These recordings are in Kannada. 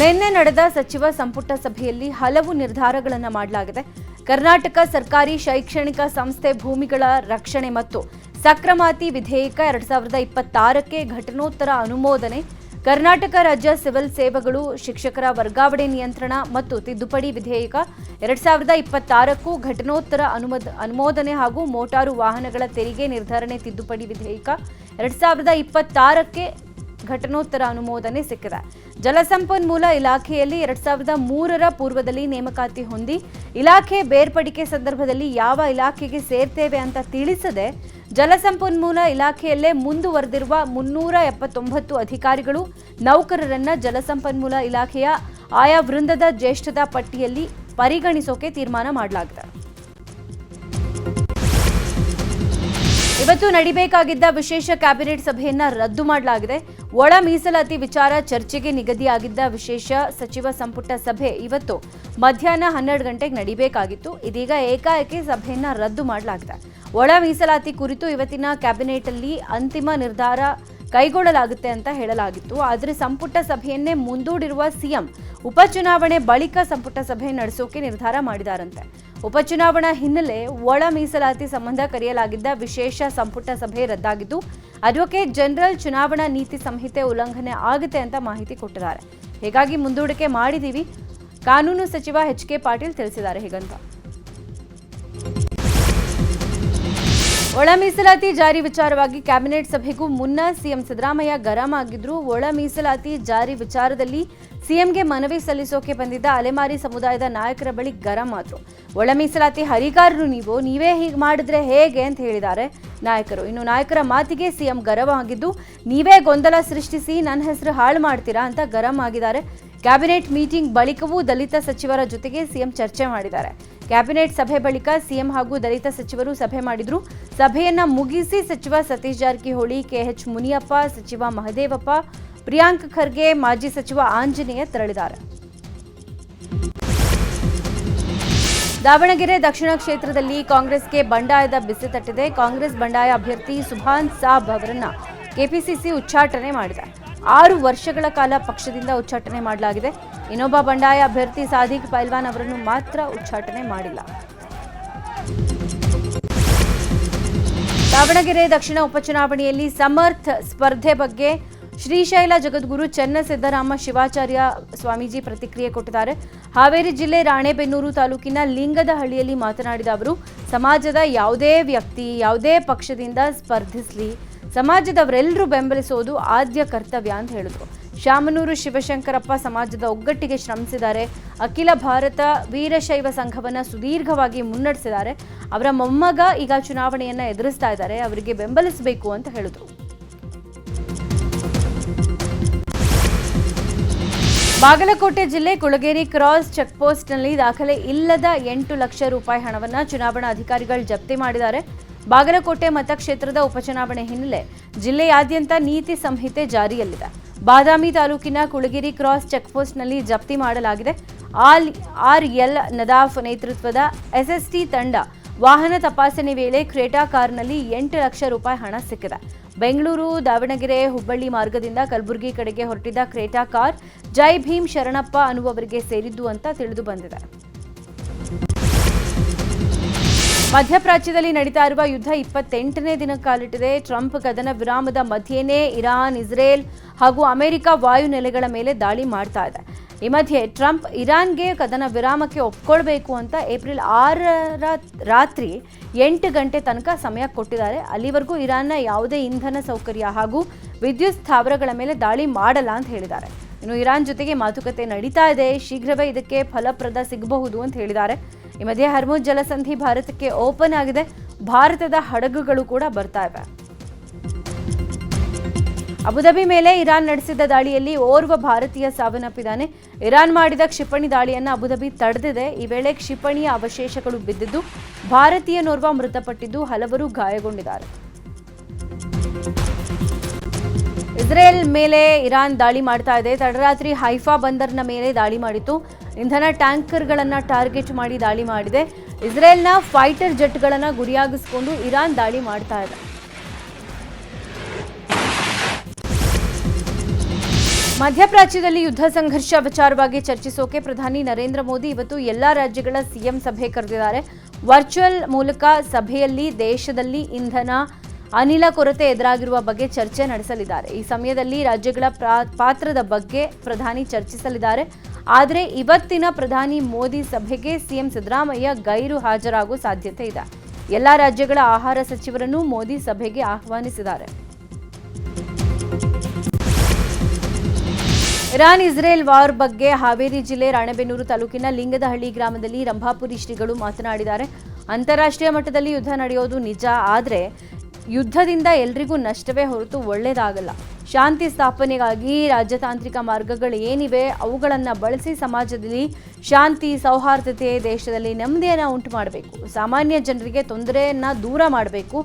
ನಿನ್ನೆ ನಡೆದ ಸಚಿವ ಸಂಪುಟ ಸಭೆಯಲ್ಲಿ ಹಲವು ನಿರ್ಧಾರಗಳನ್ನು ಮಾಡಲಾಗಿದೆ. ಕರ್ನಾಟಕ ಸರ್ಕಾರಿ ಶೈಕ್ಷಣಿಕ ಸಂಸ್ಥೆ ಭೂಮಿಗಳ ರಕ್ಷಣೆ ಮತ್ತು ಸಕ್ರಮಾತಿ ವಿಧೇಯಕ 2026ಕ್ಕೆ ಘಟನೋತ್ತರ ಅನುಮೋದನೆ, ಕರ್ನಾಟಕ ರಾಜ್ಯ ಸಿವಿಲ್ ಸೇವೆಗಳು ಶಿಕ್ಷಕರ ವರ್ಗಾವಣೆ ನಿಯಂತ್ರಣ ಮತ್ತು ತಿದ್ದುಪಡಿ ವಿಧೇಯಕ 2026ಕ್ಕೂ ಘಟನೋತ್ತರ ಅನುಮೋದನೆ ಹಾಗೂ ಮೋಟಾರು ವಾಹನಗಳ ತೆರಿಗೆ ನಿರ್ಧರಣೆ ತಿದ್ದುಪಡಿ ವಿಧೇಯಕ 2026ಕ್ಕೆ ಘಟನೋತ್ತರ ಅನುಮೋದನೆ ಸಿಕ್ಕಿದೆ. ಜಲಸಂಪನ್ಮೂಲ ಇಲಾಖೆಯಲ್ಲಿ 2003ರ ಪೂರ್ವದಲ್ಲಿ ನೇಮಕಾತಿ ಹೊಂದಿ ಇಲಾಖೆ ಬೇರ್ಪಡಿಕೆ ಸಂದರ್ಭದಲ್ಲಿ ಯಾವ ಇಲಾಖೆಗೆ ಸೇರ್ತೇವೆ ಅಂತ ತಿಳಿಸದೆ ಜಲಸಂಪನ್ಮೂಲ ಇಲಾಖೆಯಲ್ಲೇ ಮುಂದುವರೆದಿರುವ 379 ಅಧಿಕಾರಿಗಳು ನೌಕರರನ್ನ ಜಲಸಂಪನ್ಮೂಲ ಇಲಾಖೆಯ ಆಯಾ ವೃಂದದ ಜ್ಯೇಷ್ಠತಾ ಪಟ್ಟಿಯಲ್ಲಿ ಪರಿಗಣಿಸೋಕೆ ತೀರ್ಮಾನ ಮಾಡಲಾಗಿದೆ. ಇವತ್ತು ನಡೀಬೇಕಾಗಿದ್ದ ವಿಶೇಷ ಕ್ಯಾಬಿನೆಟ್ ಸಭೆಯನ್ನ ರದ್ದು ಮಾಡಲಾಗಿದೆ. ಒಳ ಮೀಸಲಾತಿ ವಿಚಾರ ಚರ್ಚೆಗೆ ನಿಗದಿಯಾಗಿದ್ದ ವಿಶೇಷ ಸಚಿವ ಸಂಪುಟ ಸಭೆ ಇವತ್ತು ಮಧ್ಯಾಹ್ನ 12 ಗಂಟೆಗೆ ನಡೀಬೇಕಾಗಿತ್ತು. ಇದೀಗ ಏಕಾಏಕಿ ಸಭೆಯನ್ನ ರದ್ದು ಮಾಡಲಾಗಿದೆ. ಒಳ ಮೀಸಲಾತಿ ಕುರಿತು ಇವತ್ತಿನ ಕ್ಯಾಬಿನೆಟ್ ಅಲ್ಲಿ ಅಂತಿಮ ನಿರ್ಧಾರ ಕೈಗೊಳ್ಳಲಾಗುತ್ತೆ ಅಂತ ಹೇಳಲಾಗಿತ್ತು. ಆದರೆ ಸಂಪುಟ ಸಭೆಯನ್ನೇ ಮುಂದೂಡಿರುವ ಸಿಎಂ ಉಪಚುನಾವಣೆ ಬಳಿಕ ಸಂಪುಟ ಸಭೆ ನಡೆಸೋಕೆ ನಿರ್ಧಾರ ಮಾಡಿದಾರಂತೆ. ಉಪಚುನಾವಣಾ ಹಿನ್ನೆಲೆ ಒಳ ಮೀಸಲಾತಿ ಸಂಬಂಧ ಕರೆಯಲಾಗಿದ್ದ ವಿಶೇಷ ಸಂಪುಟ ಸಭೆ ರದ್ದಾಗಿದ್ದು ಅಡ್ವೊಕೇಟ್ ಜನರಲ್ ಚುನಾವಣಾ ನೀತಿ ಸಂಹಿತೆ ಉಲ್ಲಂಘನೆ ಆಗುತ್ತೆ ಅಂತ ಮಾಹಿತಿ ಕೊಟ್ಟಿದ್ದಾರೆ. ಹೀಗಾಗಿ ಮುಂದೂಡಿಕೆ ಮಾಡಿದೀವಿ, ಕಾನೂನು ಸಚಿವ ಎಚ್.ಕೆ. ಪಾಟೀಲ್ ತಿಳಿಸಿದ್ದಾರೆ. ಹೀಗಂತ ಒಳ ಮೀಸಲಾತಿ ಜಾರಿ ವಿಚಾರವಾಗಿ ಕ್ಯಾಬಿನೆಟ್ ಸಭೆಗೂ ಮುನ್ನ ಸಿಎಂ ಸಿದ್ದರಾಮಯ್ಯ ಗರಂ ಆಗಿದ್ರು. ಒಳ ಮೀಸಲಾತಿ ಜಾರಿ ವಿಚಾರದಲ್ಲಿ ಸಿಎಂಗೆ ಮನವಿ ಸಲ್ಲಿಸೋಕೆ ಬಂದಿದ್ದ ಅಲೆಮಾರಿ ಸಮುದಾಯದ ನಾಯಕರ ಬಳಿ ಗರಂ ಆದ್ರು. ಒಳ ಮೀಸಲಾತಿ ಹರಿಕಾರರು ನೀವೇ ಹೀಗೆ ಮಾಡಿದ್ರೆ ಹೇಗೆ ಅಂತ ಹೇಳಿದ್ದಾರೆ ನಾಯಕರು. ಇನ್ನು ನಾಯಕರ ಮಾತಿಗೆ ಸಿಎಂ ಗರಂ ಆಗಿದ್ದು, ನೀವೇ ಗೊಂದಲ ಸೃಷ್ಟಿಸಿ ನನ್ನ ಹೆಸರು ಹಾಳು ಮಾಡ್ತೀರಾ ಅಂತ ಗರಂ ಆಗಿದ್ದಾರೆ. ಕ್ಯಾಬಿನೆಟ್ ಮೀಟಿಂಗ್ ಬಳಿಕವೂ ದಲಿತ ಸಚಿವರ ಜೊತೆಗೆ ಸಿಎಂ ಚರ್ಚೆ ಮಾಡಿದ್ದಾರೆ. ಕ್ಯಾಬಿನೆಟ್ ಸಭೆ ಬಳಿಕ ಸಿಎಂ ಹಾಗೂ ದಲಿತ ಸಚಿವರು ಸಭೆ ಮಾಡಿದ್ರು. ಸಭೆಯನ್ನ ಮುಗಿಸಿ ಸಚಿವ ಸತೀಶ್ ಜಾರಕಿಹೊಳಿ, ಕೆಎಚ್ ಮುನಿಯಪ್ಪ, ಸಚಿವ ಮಹದೇವಪ್ಪ, ಪ್ರಿಯಾಂಕ್ ಖರ್ಗೆ, ಮಾಜಿ ಸಚಿವ ಆಂಜನೇಯ ತೆರಳಿದ್ದಾರೆ. ದಾವಣಗೆರೆ ದಕ್ಷಿಣ ಕ್ಷೇತ್ರದಲ್ಲಿ ಕಾಂಗ್ರೆಸ್ಗೆ ಬಂಡಾಯದ ಬಿಸಿ ತಟ್ಟಿದೆ. ಕಾಂಗ್ರೆಸ್ ಬಂಡಾಯ ಅಭ್ಯರ್ಥಿ ಸುಭಾನ್ ಸಾಬ್ ಅವರನ್ನ ಕೆಪಿಸಿಸಿ ಉಚ್ಚಾಟನೆ ಮಾಡಿದೆ. 6 ವರ್ಷಗಳ ಕಾಲ ಪಕ್ಷದಿಂದ ಉಚ್ಚಾಟನೆ ಮಾಡಲಾಗಿದೆ. ಇನ್ನೊಬ್ಬ ಬಂಡಾಯ ಅಭ್ಯರ್ಥಿ ಸಾದಿಕ್ ಪೈಲ್ವಾನ್ ಅವರನ್ನು ಮಾತ್ರ ಉಚ್ಚಾಟನೆ ಮಾಡಿಲ್ಲ. ದಾವಣಗೆರೆ ದಕ್ಷಿಣ ಉಪಚುನಾವಣೆಯಲ್ಲಿ ಸಮರ್ಥ ಸ್ಪರ್ಧೆ ಬಗ್ಗೆ ಶ್ರೀಶೈಲ ಜಗದ್ಗುರು ಚನ್ನಸಿದ್ದರಾಮ ಶಿವಾಚಾರ್ಯ ಸ್ವಾಮೀಜಿ ಪ್ರತಿಕ್ರಿಯೆ ಕೊಟ್ಟಿದ್ದಾರೆ. ಹಾವೇರಿ ಜಿಲ್ಲೆ ರಾಣೆಬೆನ್ನೂರು ತಾಲೂಕಿನ ಲಿಂಗದಹಳ್ಳಿಯಲ್ಲಿ ಮಾತನಾಡಿದ ಅವರು, ಸಮಾಜದ ಯಾವುದೇ ವ್ಯಕ್ತಿ ಯಾವುದೇ ಪಕ್ಷದಿಂದ ಸ್ಪರ್ಧಿಸಲಿ, ಸಮಾಜದವರೆಲ್ಲರೂ ಬೆಂಬಲಿಸೋದು ಆದ್ಯ ಕರ್ತವ್ಯ ಅಂತ ಹೇಳಿದ್ರು. ಶಾಮನೂರು ಶಿವಶಂಕರಪ್ಪ ಸಮಾಜದ ಒಗ್ಗಟ್ಟಿಗೆ ಶ್ರಮಿಸಿದ್ದಾರೆ. ಅಖಿಲ ಭಾರತ ವೀರಶೈವ ಸಂಘವನ್ನು ಸುದೀರ್ಘವಾಗಿ ಮುನ್ನಡೆಸಿದ್ದಾರೆ. ಅವರ ಮೊಮ್ಮಗ ಈಗ ಚುನಾವಣೆಯನ್ನ ಎದುರಿಸ್ತಾ ಇದ್ದಾರೆ, ಅವರಿಗೆ ಬೆಂಬಲಿಸಬೇಕು ಅಂತ ಹೇಳಿದ್ರು. ಬಾಗಲಕೋಟೆ ಜಿಲ್ಲೆ ಕುಳಗೇರಿ ಕ್ರಾಸ್ ಚೆಕ್ಪೋಸ್ಟ್ನಲ್ಲಿ ದಾಖಲೆ ಇಲ್ಲದ 8 ಲಕ್ಷ ರೂಪಾಯಿ ಹಣವನ್ನು ಚುನಾವಣಾ ಅಧಿಕಾರಿಗಳು ಜಪ್ತಿ ಮಾಡಿದ್ದಾರೆ. ಬಾಗಲಕೋಟೆ ಮತಕ್ಷೇತ್ರದ ಉಪಚುನಾವಣೆ ಹಿನ್ನೆಲೆ ಜಿಲ್ಲೆಯಾದ್ಯಂತ ನೀತಿ ಸಂಹಿತೆ ಜಾರಿಯಲ್ಲಿದೆ. ಬಾದಾಮಿ ತಾಲೂಕಿನ ಕುಳಗೇರಿ ಕ್ರಾಸ್ ಚೆಕ್ಪೋಸ್ಟ್ನಲ್ಲಿ ಜಪ್ತಿ ಮಾಡಲಾಗಿದೆ. ಆರ್.ಎಲ್. ನದಾಫ್ ನೇತೃತ್ವದ ಎಸ್ಎಸ್ಟಿ ತಂಡ ವಾಹನ ತಪಾಸಣೆ ವೇಳೆ ಕ್ರೇಟಾ ಕಾರ್ನಲ್ಲಿ 8 ಲಕ್ಷ ರೂಪಾಯಿ ಹಣ ಸಿಕ್ಕಿದೆ. ಬೆಂಗಳೂರು, ದಾವಣಗೆರೆ, ಹುಬ್ಬಳ್ಳಿ ಮಾರ್ಗದಿಂದ ಕಲಬುರಗಿ ಕಡೆಗೆ ಹೊರಟಿದ್ದ ಕ್ರೇಟಾ ಕಾರ್ ಜೈ ಭೀಮ್ ಶರಣಪ್ಪ ಅನ್ನುವವರಿಗೆ ಸೇರಿದ್ದು ಅಂತ ತಿಳಿದು ಬಂದಿದೆ. ಮಧ್ಯಪ್ರಾಚ್ಯದಲ್ಲಿ ನಡೀತಾ ಇರುವ ಯುದ್ಧ 28ನೇ ದಿನ ಕಾಲಿಟ್ಟಿದೆ. ಟ್ರಂಪ್ ಕದನ ವಿರಾಮದ ಮಧ್ಯೆನೇ ಇರಾನ್, ಇಸ್ರೇಲ್ ಹಾಗೂ ಅಮೆರಿಕ ವಾಯುನೆಲೆಗಳ ಮೇಲೆ ದಾಳಿ ಮಾಡ್ತಾ ಇದೆ. ಈ ಮಧ್ಯೆ ಟ್ರಂಪ್ ಇರಾನ್ಗೆ ಕದನ ವಿರಾಮಕ್ಕೆ ಒಪ್ಕೊಳ್ಬೇಕು ಅಂತ ಏಪ್ರಿಲ್ 6ರ ರಾತ್ರಿ 8 ಗಂಟೆ ತನಕ ಸಮಯ ಕೊಟ್ಟಿದ್ದಾರೆ. ಅಲ್ಲಿವರೆಗೂ ಇರಾನ್ನ ಯಾವುದೇ ಇಂಧನ ಸೌಕರ್ಯ ಹಾಗೂ ವಿದ್ಯುತ್ ಸ್ಥಾವರಗಳ ಮೇಲೆ ದಾಳಿ ಮಾಡಲ್ಲ ಅಂತ ಹೇಳಿದ್ದಾರೆ. ಇನ್ನು ಇರಾನ್ ಜೊತೆಗೆ ಮಾತುಕತೆ ನಡೀತಾ ಇದೆ, ಶೀಘ್ರವೇ ಇದಕ್ಕೆ ಫಲಪ್ರದ ಸಿಗಬಹುದು ಅಂತ ಹೇಳಿದ್ದಾರೆ. ಈ ಮಧ್ಯೆ ಹರ್ಮುಜ್ ಜಲಸಂಧಿ ಭಾರತಕ್ಕೆ ಓಪನ್ ಆಗಿದೆ. ಭಾರತದ ಹಡಗುಗಳು ಕೂಡ ಬರ್ತಾ ಇವೆ. ಅಬುಧಾಬಿ ಮೇಲೆ ಇರಾನ್ ನಡೆಸಿದ ದಾಳಿಯಲ್ಲಿ ಓರ್ವ ಭಾರತೀಯ ಸಾವನ್ನಪ್ಪಿದ್ದಾನೆ. ಇರಾನ್ ಮಾಡಿದ ಕ್ಷಿಪಣಿ ದಾಳಿಯನ್ನು ಅಬುಧಾಬಿ ತಡೆದಿದೆ. ಈ ವೇಳೆ ಕ್ಷಿಪಣಿಯ ಅವಶೇಷಗಳು ಬಿದ್ದಿದ್ದು ಭಾರತೀಯನೋರ್ವ ಮೃತಪಟ್ಟಿದ್ದು ಹಲವರು ಗಾಯಗೊಂಡಿದ್ದಾರೆ. ಇಸ್ರೇಲ್ ಮೇಲೆ ಇರಾನ್ ದಾಳಿ ಮಾಡ್ತಾ ಇದೆ. ತಡರಾತ್ರಿ ಹೈಫಾ ಬಂದರ್ನ ಮೇಲೆ ದಾಳಿ ಮಾಡಿತ್ತು. ಇಂಧನ ಟ್ಯಾಂಕರ್ಗಳನ್ನು ಟಾರ್ಗೆಟ್ ಮಾಡಿ ದಾಳಿ ಮಾಡಿದೆ. ಇಸ್ರೇಲ್ನ ಫೈಟರ್ ಜೆಟ್ಗಳನ್ನು ಗುರಿಯಾಗಿಸಿಕೊಂಡು ಇರಾನ್ ದಾಳಿ ಮಾಡ್ತಾ ಇದೆ. ಮಧ್ಯಪ್ರಾಚ್ಯದಲ್ಲಿ ಯುದ್ಧ ಸಂಘರ್ಷ ವಿಚಾರವಾಗಿ ಚರ್ಚಿಸೋಕೆ ಪ್ರಧಾನಿ ನರೇಂದ್ರ ಮೋದಿ ಇವತ್ತು ಎಲ್ಲಾ ರಾಜ್ಯಗಳ ಸಿಎಂ ಸಭೆ ಕರೆದಿದ್ದಾರೆ. ವರ್ಚುವಲ್ ಮೂಲಕ ಸಭೆಯಲ್ಲಿ ದೇಶದಲ್ಲಿ ಇಂಧನ ಅನಿಲ ಕೊರತೆ ಎದುರಾಗಿರುವ ಬಗ್ಗೆ ಚರ್ಚೆ ನಡೆಸಲಿದ್ದಾರೆ. ಈ ಸಮಯದಲ್ಲಿ ರಾಜ್ಯಗಳ ಪಾತ್ರದ ಬಗ್ಗೆ ಪ್ರಧಾನಿ ಚರ್ಚಿಸಲಿದ್ದಾರೆ. ಆದರೆ ಇವತ್ತಿನ ಪ್ರಧಾನಿ ಮೋದಿ ಸಭೆಗೆ ಸಿಎಂ ಸಿದ್ದರಾಮಯ್ಯ ಗೈರು ಹಾಜರಾಗುವ ಸಾಧ್ಯತೆ ಇದೆ. ಎಲ್ಲಾ ರಾಜ್ಯಗಳ ಆಹಾರ ಸಚಿವರನ್ನು ಮೋದಿ ಸಭೆಗೆ ಆಹ್ವಾನಿಸಿದ್ದಾರೆ. ಇರಾನ್ ಇಸ್ರೇಲ್ ವಾರ್ ಬಗ್ಗೆ ಹಾವೇರಿ ಜಿಲ್ಲೆ ರಾಣೆಬೆನ್ನೂರು ತಾಲೂಕಿನ ಲಿಂಗದಹಳ್ಳಿ ಗ್ರಾಮದಲ್ಲಿ ರಂಭಾಪುರಿ ಶ್ರೀಗಳು ಮಾತನಾಡಿದ್ದಾರೆ. ಅಂತಾರಾಷ್ಟ್ರೀಯ ಮಟ್ಟದಲ್ಲಿ ಯುದ್ಧ ನಡೆಯೋದು ನಿಜ, ಆದರೆ ಯುದ್ಧದಿಂದ ಎಲ್ರಿಗೂ ನಷ್ಟವೇ ಹೊರತು ಒಳ್ಳೆಯದಾಗಲ್ಲ. ಶಾಂತಿ ಸ್ಥಾಪನೆಗಾಗಿ ರಾಜತಾಂತ್ರಿಕ ಮಾರ್ಗಗಳು ಏನಿವೆ ಅವುಗಳನ್ನು ಬಳಸಿ ಸಮಾಜದಲ್ಲಿ ಶಾಂತಿ ಸೌಹಾರ್ದತೆ, ದೇಶದಲ್ಲಿ ನೆಮ್ಮದಿಯನ್ನು ಉಂಟು ಮಾಡಬೇಕು. ಸಾಮಾನ್ಯ ಜನರಿಗೆ ತೊಂದರೆಯನ್ನು ದೂರ ಮಾಡಬೇಕು.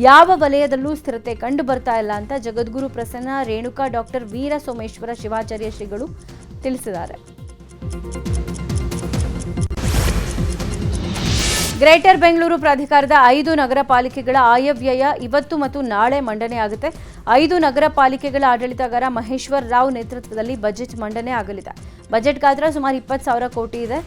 ಯಾವ ವಲಯದಲ್ಲೂ ಸ್ಥಿರತೆ ಕಂಡು ಬರ್ತಾ ಇಲ್ಲ ಅಂತ ಜಗದ್ಗುರು ಪ್ರಸನ್ನ ರೇಣುಕಾ ಡಾಕ್ಟರ್ ವೀರ ಸೋಮೇಶ್ವರ ಶಿವಾಚಾರ್ಯ ಶ್ರೀಗಳು ತಿಳಿಸಿದ್ದಾರೆ. ಗ್ರೇಟರ್ ಬೆಂಗಳೂರು ಪ್ರಾಧಿಕಾರದ 5 ನಗರ ಪಾಲಿಕೆಗಳ ಆಯವ್ಯಯ ಇವತ್ತು ಮತ್ತು ನಾಳೆ ಮಂಡನೆಯಾಗುತ್ತೆ. 5 ನಗರ ಪಾಲಿಕೆಗಳ ಆಡಳಿತಗಾರ ಮಹೇಶ್ವರ್ ರಾವ್ ನೇತೃತ್ವದಲ್ಲಿ ಬಜೆಟ್ ಮಂಡನೆ ಆಗಲಿದೆ. ಬಜೆಟ್ ಗಾತ್ರ ಸುಮಾರು 20,000 ಕೋಟಿ ಇದೆ.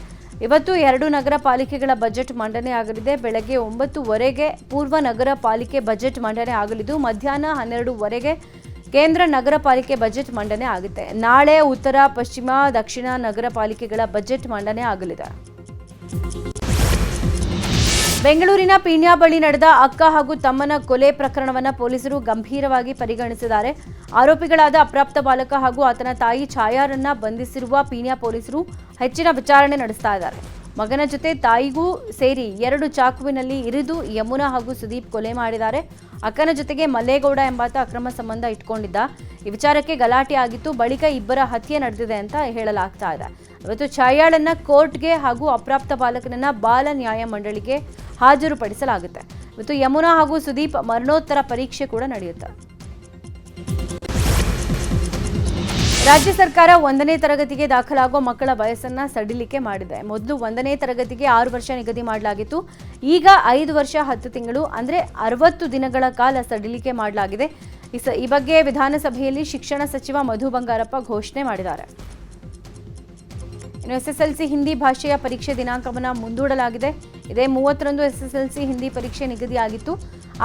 ಇವತ್ತು 2 ನಗರ ಪಾಲಿಕೆಗಳ ಬಜೆಟ್ ಮಂಡನೆ ಆಗಲಿದೆ. ಬೆಳಗ್ಗೆ 9:00 ಪೂರ್ವ ನಗರ ಪಾಲಿಕೆ ಬಜೆಟ್ ಮಂಡನೆ ಆಗಲಿದ್ದು ಮಧ್ಯಾಹ್ನ 12:00 ಕೇಂದ್ರ ನಗರ ಪಾಲಿಕೆ ಬಜೆಟ್ ಮಂಡನೆ ಆಗುತ್ತೆ. ನಾಳೆ ಉತ್ತರ, ಪಶ್ಚಿಮ, ದಕ್ಷಿಣ ನಗರ ಪಾಲಿಕೆಗಳ ಬಜೆಟ್ ಮಂಡನೆ ಆಗಲಿದೆ. ಬೆಂಗಳೂರಿನ ಪೀಣ್ಯ ಬಳಿ ನಡೆದ ಅಕ್ಕ ಹಾಗೂ ತಮ್ಮನ ಕೊಲೆ ಪ್ರಕರಣವನ್ನು ಪೊಲೀಸರು ಗಂಭೀರವಾಗಿ ಪರಿಗಣಿಸಿದ್ದಾರೆ. ಆರೋಪಿಗಳಾದ ಅಪ್ರಾಪ್ತ ಬಾಲಕ ಹಾಗೂ ಆತನ ತಾಯಿ ಛಾಯಾರನ್ನ ಬಂಧಿಸಿರುವ ಪೀಣ್ಯ ಪೊಲೀಸರು ಹೆಚ್ಚಿನ ವಿಚಾರಣೆ ನಡೆಸ್ತಾ ಇದ್ದಾರೆ. ಮಗನ ಜೊತೆ ತಾಯಿಗೂ ಸೇರಿ 2 ಚಾಕುವಿನಲ್ಲಿ ಇರಿದು ಯಮುನಾ ಹಾಗೂ ಸುದೀಪ್ ಕೊಲೆ ಮಾಡಿದ್ದಾರೆ. ಅಕ್ಕನ ಜೊತೆಗೆ ಮಲ್ಲೇಗೌಡ ಎಂಬಾತ ಅಕ್ರಮ ಸಂಬಂಧ ಇಟ್ಕೊಂಡಿದ್ದ. ಈ ವಿಚಾರಕ್ಕೆ ಗಲಾಟೆ ಆಗಿತ್ತು. ಬಳಿಕ ಇಬ್ಬರ ಹತ್ಯೆ ನಡೆದಿದೆ ಅಂತ ಹೇಳಲಾಗ್ತಾ ಇದೆ. ಇವತ್ತು ಛಾಯಾಳನ್ನ ಕೋರ್ಟ್ಗೆ ಹಾಗೂ ಅಪ್ರಾಪ್ತ ಬಾಲಕನನ್ನ ಬಾಲ ನ್ಯಾಯ ಮಂಡಳಿಗೆ ಹಾಜರುಪಡಿಸಲಾಗುತ್ತೆ. ಇವತ್ತು ಯಮುನಾ ಹಾಗೂ ಸುದೀಪ್ ಮರಣೋತ್ತರ ಪರೀಕ್ಷೆ ಕೂಡ ನಡೆಯುತ್ತೆ. ರಾಜ್ಯ ಸರ್ಕಾರ 1ನೇ ತರಗತಿಗೆ ದಾಖಲಾಗುವ ಮಕ್ಕಳ ವಯಸ್ಸನ್ನ ಸಡಿಲಿಕೆ ಮಾಡಿದೆ. ಮೊದಲು 1ನೇ ತರಗತಿಗೆ 6 ವರ್ಷ ನಿಗದಿ ಮಾಡಲಾಗಿತ್ತು. ಈಗ 5 ವರ್ಷ 10 ತಿಂಗಳು ಅಂದ್ರೆ 60 ದಿನಗಳ ಕಾಲ ಸಡಿಲಿಕೆ ಮಾಡಲಾಗಿದೆ. ಈ ಬಗ್ಗೆ ವಿಧಾನಸಭೆಯಲ್ಲಿ ಶಿಕ್ಷಣ ಸಚಿವ ಮಧು ಬಂಗಾರಪ್ಪ ಘೋಷಣೆ ಮಾಡಿದ್ದಾರೆ. ಇನ್ನು ಎಸ್ಎಸ್ಎಲ್ಸಿ ಹಿಂದಿ ಭಾಷೆಯ ಪರೀಕ್ಷೆ ದಿನಾಂಕವನ್ನು ಮುಂದೂಡಲಾಗಿದೆ. ಇದೇ 30ರಂದು ಎಸ್ಎಸ್ಎಲ್ಸಿ ಹಿಂದಿ ಪರೀಕ್ಷೆ ನಿಗದಿಯಾಗಿತ್ತು.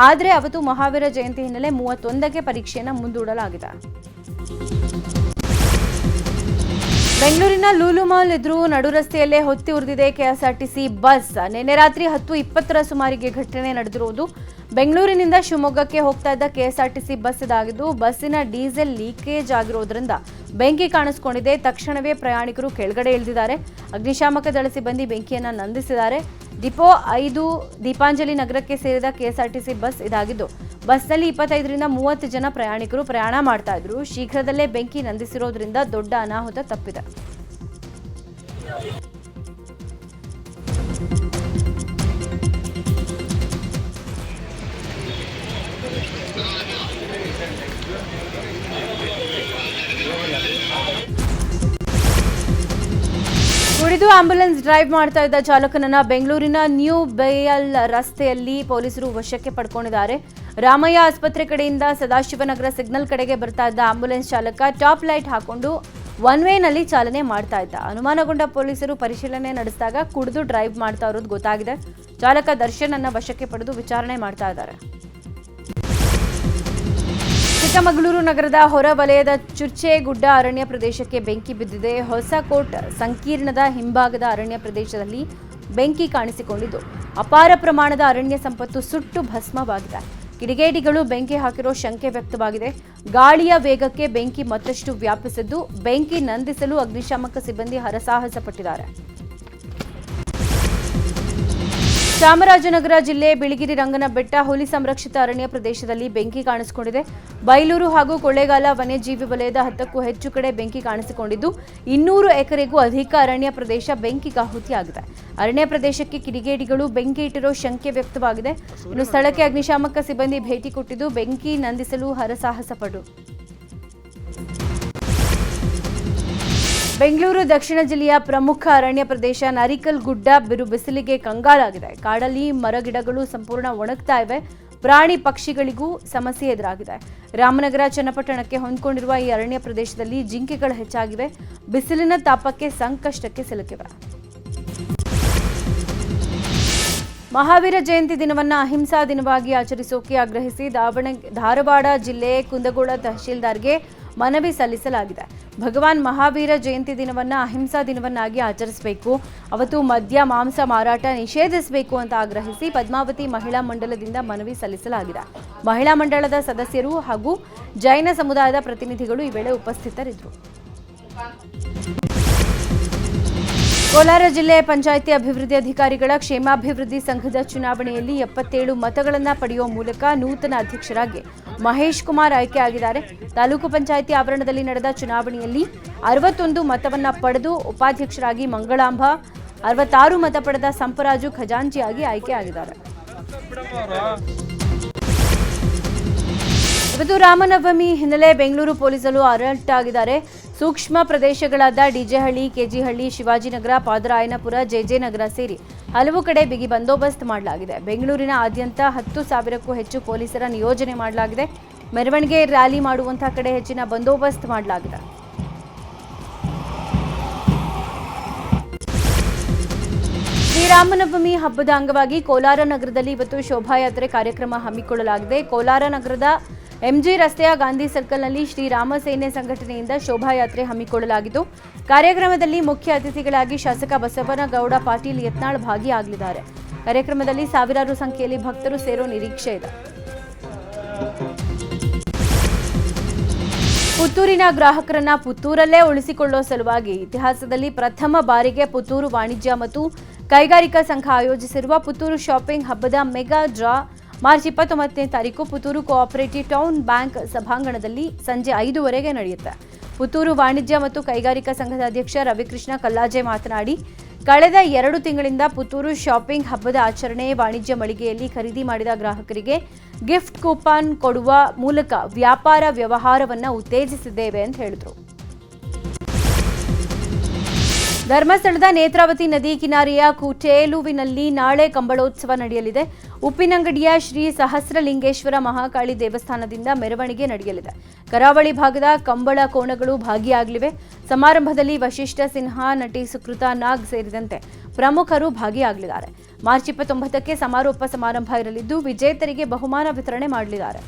ಆದರೆ ಅವತ್ತು ಮಹಾವೀರ ಜಯಂತಿ ಹಿನ್ನೆಲೆ 31ಕ್ಕೆ ಪರೀಕ್ಷೆಯನ್ನು ಮುಂದೂಡಲಾಗಿದೆ. ಬೆಂಗಳೂರಿನ ಲೂಲು ಮಾಲ್ ಎದುರು ನಡು ರಸ್ತೆಯಲ್ಲೇ ಹೊತ್ತಿ ಉರಿದಿದೆ ಕೆಎಸ್ಆರ್ಟಿಸಿ ಬಸ್. ನಿನ್ನೆ ರಾತ್ರಿ 10:20 ಸುಮಾರಿಗೆ ಘಟನೆ ನಡೆದಿರುವುದು. ಬೆಂಗಳೂರಿನಿಂದ ಶಿವಮೊಗ್ಗಕ್ಕೆ ಹೋಗ್ತಾ ಇದ್ದ ಕೆಎಸ್ಆರ್ಟಿಸಿ ಬಸ್ ಇದಾಗಿದ್ದು ಬಸ್ಸಿನ ಡೀಸೆಲ್ ಲೀಕೇಜ್ ಆಗಿರೋದ್ರಿಂದ ಬೆಂಕಿ ಕಾಣಿಸಿಕೊಂಡಿದೆ. ತಕ್ಷಣವೇ ಪ್ರಯಾಣಿಕರು ಕೆಳಗಡೆ ಇಳಿದಿದ್ದಾರೆ. ಅಗ್ನಿಶಾಮಕ ದಳ ಸಿಬ್ಬಂದಿ ಬೆಂಕಿಯನ್ನು ನಂದಿಸಿದ್ದಾರೆ. ಡಿಪೋ 5 ದೀಪಾಂಜಲಿ ನಗರಕ್ಕೆ ಸೇರಿದ ಕೆಎಸ್ಆರ್ಟಿಸಿ ಬಸ್ ಇದಾಗಿದ್ದು ಬಸ್ನಲ್ಲಿ 25ರಿಂದ 30 ಜನ ಪ್ರಯಾಣಿಕರು ಪ್ರಯಾಣ ಮಾಡ್ತಾ ಇದ್ರು. ಶೀಘ್ರದಲ್ಲೇ ಬೆಂಕಿ ನಂದಿಸಿರೋದ್ರಿಂದ ದೊಡ್ಡ ಅನಾಹುತ ತಪ್ಪಿದೆ. ಕುಡಿದು ಆಂಬ್ಯುಲೆನ್ಸ್ ಡ್ರೈವ್ ಮಾಡ್ತಾ ಇದ್ದ ಚಾಲಕನನ್ನ ಬೆಂಗಳೂರಿನ ನ್ಯೂ ಬೇಯಲ್ ರಸ್ತೆಯಲ್ಲಿ ಪೊಲೀಸರು ವಶಕ್ಕೆ ಪಡ್ಕೊಂಡಿದ್ದಾರೆ. ರಾಮಯ್ಯ ಆಸ್ಪತ್ರೆ ಕಡೆಯಿಂದ ಸದಾಶಿವನಗರ ಸಿಗ್ನಲ್ ಕಡೆಗೆ ಬರ್ತಾ ಇದ್ದ ಆಂಬ್ಯುಲೆನ್ಸ್ ಚಾಲಕ ಟಾಪ್ ಲೈಟ್ ಹಾಕೊಂಡು ಒನ್ ವೇನಲ್ಲಿ ಚಾಲನೆ ಮಾಡ್ತಾ ಇದ್ದ. ಅನುಮಾನಗೊಂಡ ಪೊಲೀಸರು ಪರಿಶೀಲನೆ ನಡೆಸಿದಾಗ ಕುಡಿದು ಡ್ರೈವ್ ಮಾಡ್ತಾ ಇರೋದು ಗೊತ್ತಾಗಿದೆ. ಚಾಲಕ ದರ್ಶನ್ ಅನ್ನ ವಶಕ್ಕೆ ಪಡೆದು ವಿಚಾರಣೆ ಮಾಡ್ತಾ ಇದ್ದಾರೆ. ಚಿಕ್ಕಮಗಳೂರು ನಗರದ ಹೊರವಲಯದ ಚುರ್ಚೇಗುಡ್ಡ ಅರಣ್ಯ ಪ್ರದೇಶಕ್ಕೆ ಬೆಂಕಿ ಬಿದ್ದಿದೆ. ಹೊಸಕೋಟ್ ಸಂಕೀರ್ಣದ ಹಿಂಭಾಗದ ಅರಣ್ಯ ಪ್ರದೇಶದಲ್ಲಿ ಬೆಂಕಿ ಕಾಣಿಸಿಕೊಂಡಿದ್ದು ಅಪಾರ ಪ್ರಮಾಣದ ಅರಣ್ಯ ಸಂಪತ್ತು ಸುಟ್ಟು ಭಸ್ಮವಾಗಿದೆ. ಕಿಡಿಗೇಡಿಗಳು ಬೆಂಕಿ ಹಾಕಿರೋ ಶಂಕೆ ವ್ಯಕ್ತವಾಗಿದೆ. ಗಾಳಿಯ ವೇಗಕ್ಕೆ ಬೆಂಕಿ ಮತ್ತಷ್ಟು ವ್ಯಾಪಿಸಿದ್ದು ಬೆಂಕಿ ನಂದಿಸಲು ಅಗ್ನಿಶಾಮಕ ಸಿಬ್ಬಂದಿ ಹರಸಾಹಸ ಪಟ್ಟಿದ್ದಾರೆ. ಚಾಮರಾಜನಗರ ಜಿಲ್ಲೆ ಬಿಳಿಗಿರಿ ರಂಗನಬೆಟ್ಟ ಹುಲಿ ಸಂರಕ್ಷಿತ ಅರಣ್ಯ ಪ್ರದೇಶದಲ್ಲಿ ಬೆಂಕಿ ಕಾಣಿಸಿಕೊಂಡಿದೆ. ಬೈಲೂರು ಹಾಗೂ ಕೊಳ್ಳೇಗಾಲ ವನ್ಯಜೀವಿ ವಲಯದ 10ಕ್ಕೂ ಹೆಚ್ಚು ಕಡೆ ಬೆಂಕಿ ಕಾಣಿಸಿಕೊಂಡಿದ್ದು 200 ಎಕರೆಗೂ ಅಧಿಕ ಅರಣ್ಯ ಪ್ರದೇಶ ಬೆಂಕಿಗಾಹುತಿಯಾಗಿದೆ. ಅರಣ್ಯ ಪ್ರದೇಶಕ್ಕೆ ಕಿಡಿಗೇಡಿಗಳು ಬೆಂಕಿ ಇಟ್ಟಿರೋ ಶಂಕೆ ವ್ಯಕ್ತವಾಗಿದೆ. ಇನ್ನು ಸ್ಥಳಕ್ಕೆ ಅಗ್ನಿಶಾಮಕ ಸಿಬ್ಬಂದಿ ಭೇಟಿ ಕೊಟ್ಟಿದ್ದು ಬೆಂಕಿ ನಂದಿಸಲು ಹರಸಾಹಸ ಪಡು. ಬೆಂಗಳೂರು ದಕ್ಷಿಣ ಜಿಲ್ಲೆಯ ಪ್ರಮುಖ ಅರಣ್ಯ ಪ್ರದೇಶ ನರಿಕಲ್ ಗುಡ್ಡ ಬಿರು ಬಿಸಿಲಿಗೆ ಕಂಗಾಲಾಗಿದೆ. ಕಾಡಲ್ಲಿ ಮರಗಿಡಗಳು ಸಂಪೂರ್ಣ ಒಣಗ್ತಾ ಇವೆ. ಪ್ರಾಣಿ ಪಕ್ಷಿಗಳಿಗೂ ಸಮಸ್ಯೆ ಎದುರಾಗಿದೆ. ರಾಮನಗರ ಚನ್ನಪಟ್ಟಣಕ್ಕೆ ಹೊಂದಿಕೊಂಡಿರುವ ಈ ಅರಣ್ಯ ಪ್ರದೇಶದಲ್ಲಿ ಜಿಂಕೆಗಳು ಹೆಚ್ಚಾಗಿವೆ. ಬಿಸಿಲಿನ ತಾಪಕ್ಕೆ ಸಂಕಷ್ಟಕ್ಕೆ ಸಿಲುಕಿವೆ. ಮಹಾವೀರ ಜಯಂತಿ ದಿನವನ್ನು ಅಹಿಂಸಾ ದಿನವಾಗಿ ಆಚರಿಸೋಕೆ ಆಗ್ರಹಿಸಿ ಧಾರವಾಡ ಜಿಲ್ಲೆ ಕುಂದಗೋಳ ತಹಶೀಲ್ದಾರ್ಗೆ ಮನವಿ ಸಲ್ಲಿಸಲಾಗಿದೆ. ಭಗವಾನ್ ಮಹಾವೀರ ಜಯಂತಿ ದಿನವನ್ನು ಅಹಿಂಸಾ ದಿನವನ್ನಾಗಿ ಆಚರಿಸಬೇಕು, ಅವತ್ತು ಮದ್ಯ ಮಾಂಸ ಮಾರಾಟ ನಿಷೇಧಿಸಬೇಕು ಅಂತ ಆಗ್ರಹಿಸಿ ಪದ್ಮಾವತಿ ಮಹಿಳಾ ಮಂಡಲದಿಂದ ಮನವಿ ಸಲ್ಲಿಸಲಾಗಿದೆ. ಮಹಿಳಾ ಮಂಡಳದ ಸದಸ್ಯರು ಹಾಗೂ ಜೈನ ಸಮುದಾಯದ ಪ್ರತಿನಿಧಿಗಳು ಈ ವೇಳೆ ಉಪಸ್ಥಿತರಿದ್ದರು. ಕೋಲಾರ ಜಿಲ್ಲೆ ಪಂಚಾಯಿತಿ ಅಭಿವೃದ್ಧಿ ಅಧಿಕಾರಿಗಳ ಕ್ಷೇಮಾಭಿವೃದ್ಧಿ ಸಂಘದ ಚುನಾವಣೆಯಲ್ಲಿ 77 ಮತಗಳನ್ನು ಪಡೆಯುವ ಮೂಲಕ ನೂತನ ಅಧ್ಯಕ್ಷರಾಗಿ ಮಹೇಶ್ ಕುಮಾರ್ ಆಯ್ಕೆಯಾಗಿದ್ದಾರೆ. ತಾಲೂಕು ಪಂಚಾಯಿತಿ ಆವರಣದಲ್ಲಿ ನಡೆದ ಚುನಾವಣೆಯಲ್ಲಿ 61 ಮತವನ್ನು ಪಡೆದು ಉಪಾಧ್ಯಕ್ಷರಾಗಿ ಮಂಗಳಾಂಬ, 66 ಮತ ಪಡೆದ ಸಂಪರಾಜು ಖಜಾಂಚಿಯಾಗಿ ಆಯ್ಕೆಯಾಗಿದ್ದಾರೆ. ಇವತ್ತು ರಾಮನವಮಿ ಹಿನ್ನೆಲೆ ಬೆಂಗಳೂರು ಪೊಲೀಸರು ಅಲರ್ಟ್ ಆಗಿದ್ದಾರೆ. ಸೂಕ್ಷ್ಮ ಪ್ರದೇಶಗಳಾದ ಡಿಜೆಹಳ್ಳಿ, ಕೆಜಿಹಳ್ಳಿ, ಶಿವಾಜಿನಗರ, ಪಾದರಾಯನಪುರ, ಜೆಜೆನಗರ ಸೇರಿ ಹಲವು ಕಡೆ ಬಿಗಿ ಬಂದೋಬಸ್ತ್ ಮಾಡಲಾಗಿದೆ. ಬೆಂಗಳೂರಿನ ಆದ್ಯಂತ 10,000ಕ್ಕೂ ಹೆಚ್ಚು ಪೊಲೀಸರ ನಿಯೋಜನೆ ಮಾಡಲಾಗಿದೆ. ಮೆರವಣಿಗೆ, ರ್ಯಾಲಿ ಮಾಡುವಂತಹ ಕಡೆ ಹೆಚ್ಚಿನ ಬಂದೋಬಸ್ತ್ ಮಾಡಲಾಗಿದೆ. ಶ್ರೀರಾಮನವಮಿ ಹಬ್ಬದ ಅಂಗವಾಗಿ ಕೋಲಾರ ನಗರದಲ್ಲಿ ಇವತ್ತು ಶೋಭಾಯಾತ್ರೆ ಕಾರ್ಯಕ್ರಮ ಹಮ್ಮಿಕೊಳ್ಳಲಾಗಿದೆ. ಕೋಲಾರ ನಗರದ ಎಂಜಿ ರಸ್ತೆಯ ಗಾಂಧಿ ಸರ್ಕಲ್ನಲ್ಲಿ ಶ್ರೀರಾಮ ಸೇನೆ ಸಂಘಟನೆಯಿಂದ ಶೋಭಾಯಾತ್ರೆ ಹಮ್ಮಿಕೊಳ್ಳಲಾಗಿದ್ದು, ಕಾರ್ಯಕ್ರಮದಲ್ಲಿ ಮುಖ್ಯ ಅತಿಥಿಗಳಾಗಿ ಶಾಸಕ ಬಸವನಗೌಡ ಪಾಟೀಲ್ ಯತ್ನಾಳ್ ಭಾಗಿಯಾಗಲಿದ್ದಾರೆ. ಕಾರ್ಯಕ್ರಮದಲ್ಲಿ ಸಾವಿರಾರು ಸಂಖ್ಯೆಯಲ್ಲಿ ಭಕ್ತರು ಸೇರೋ ನಿರೀಕ್ಷೆ ಇದೆ. ಪುತ್ತೂರಿನ ಗ್ರಾಹಕರನ್ನ ಪುತ್ತೂರಲ್ಲೇ ಉಳಿಸಿಕೊಳ್ಳುವ ಸಲುವಾಗಿ ಇತಿಹಾಸದಲ್ಲಿ ಪ್ರಥಮ ಬಾರಿಗೆ ಪುತ್ತೂರು ವಾಣಿಜ್ಯ ಮತ್ತು ಕೈಗಾರಿಕಾ ಸಂಘ ಆಯೋಜಿಸಿರುವ ಪುತ್ತೂರು ಶಾಪಿಂಗ್ ಹಬ್ಬದ ಮೆಗಾ ಡ್ರಾ ಮಾರ್ಚ್ 29ನೇ ತಾರೀಕು ಪುತ್ತೂರು ಕೋಆಪರೇಟಿವ್ ಟೌನ್ ಬ್ಯಾಂಕ್ ಸಭಾಂಗಣದಲ್ಲಿ ಸಂಜೆ 5:00ವರೆಗೆ ನಡೆಯುತ್ತೆ. ಪುತ್ತೂರು ವಾಣಿಜ್ಯ ಮತ್ತು ಕೈಗಾರಿಕಾ ಸಂಘದ ಅಧ್ಯಕ್ಷ ರವಿಕೃಷ್ಣ ಕಲ್ಲಾಜೆ ಮಾತನಾಡಿ, ಕಳೆದ 2 ತಿಂಗಳಿಂದ ಪುತ್ತೂರು ಶಾಪಿಂಗ್ ಹಬ್ಬದ ಆಚರಣೆ ವಾಣಿಜ್ಯ ಮಳಿಗೆಯಲ್ಲಿ ಖರೀದಿ ಮಾಡಿದ ಗ್ರಾಹಕರಿಗೆ ಗಿಫ್ಟ್ ಕೂಪನ್ ಕೊಡುವ ಮೂಲಕ ವ್ಯಾಪಾರ ವ್ಯವಹಾರವನ್ನು ಉತ್ತೇಜಿಸಿದ್ದೇವೆ ಅಂತ ಹೇಳಿದರು. ಧರ್ಮಸ್ಥಳದ ನೇತ್ರಾವತಿ ನದಿ ಕಿನಾರೆಯ ಕುಟೇಲುವಿನಲ್ಲಿ ನಾಳೆ ಕಂಬಳೋತ್ಸವ ನಡೆಯಲಿದೆ. ಉಪ್ಪಿನಂಗಡಿಯ ಶ್ರೀ ಸಹಸ್ರಲಿಂಗೇಶ್ವರ ಮಹಾಕಾಳಿ ದೇವಸ್ಥಾನದಿಂದ ಮೆರವಣಿಗೆ ನಡೆಯಲಿದೆ. ಕರಾವಳಿ ಭಾಗದ ಕಂಬಳ ಕೋಣಗಳು ಭಾಗಿಯಾಗಲಿವೆ. ಸಮಾರಂಭದಲ್ಲಿ ವಶಿಷ್ಠ ಸಿನ್ಹಾ, ನಟಿ ಸುಕೃತಾ ನಾಗ್ ಸೇರಿದಂತೆ ಪ್ರಮುಖರು ಭಾಗಿಯಾಗಲಿದ್ದಾರೆ. ಮಾರ್ಚ್ 29ಕ್ಕೆ ಸಮಾರೋಪ ಸಮಾರಂಭ ಇರಲಿದ್ದು, ವಿಜೇತರಿಗೆ ಬಹುಮಾನ ವಿತರಣೆ ಮಾಡಲಿದ್ದಾರೆ.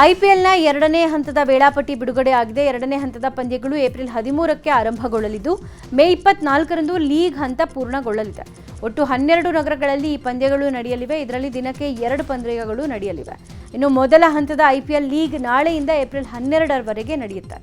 ಐಪಿಎಲ್ನ 2ನೇ ಹಂತದ ವೇಳಾಪಟ್ಟಿ ಬಿಡುಗಡೆ ಆಗಿದೆ. 2ನೇ ಹಂತದ ಪಂದ್ಯಗಳು ಏಪ್ರಿಲ್ 13ಕ್ಕೆ ಆರಂಭಗೊಳ್ಳಲಿದ್ದು, ಮೇ 24ರಂದು ಲೀಗ್ ಹಂತ ಪೂರ್ಣಗೊಳ್ಳಲಿದೆ. ಒಟ್ಟು 12 ನಗರಗಳಲ್ಲಿ ಈ ಪಂದ್ಯಗಳು ನಡೆಯಲಿವೆ. ಇದರಲ್ಲಿ ದಿನಕ್ಕೆ 2 ಪಂದ್ಯಗಳು ನಡೆಯಲಿವೆ. ಇನ್ನು ಮೊದಲ ಹಂತದ ಐಪಿಎಲ್ ಲೀಗ್ ನಾಳೆಯಿಂದ ಏಪ್ರಿಲ್ 12ರವರೆಗೆ ನಡೆಯುತ್ತೆ.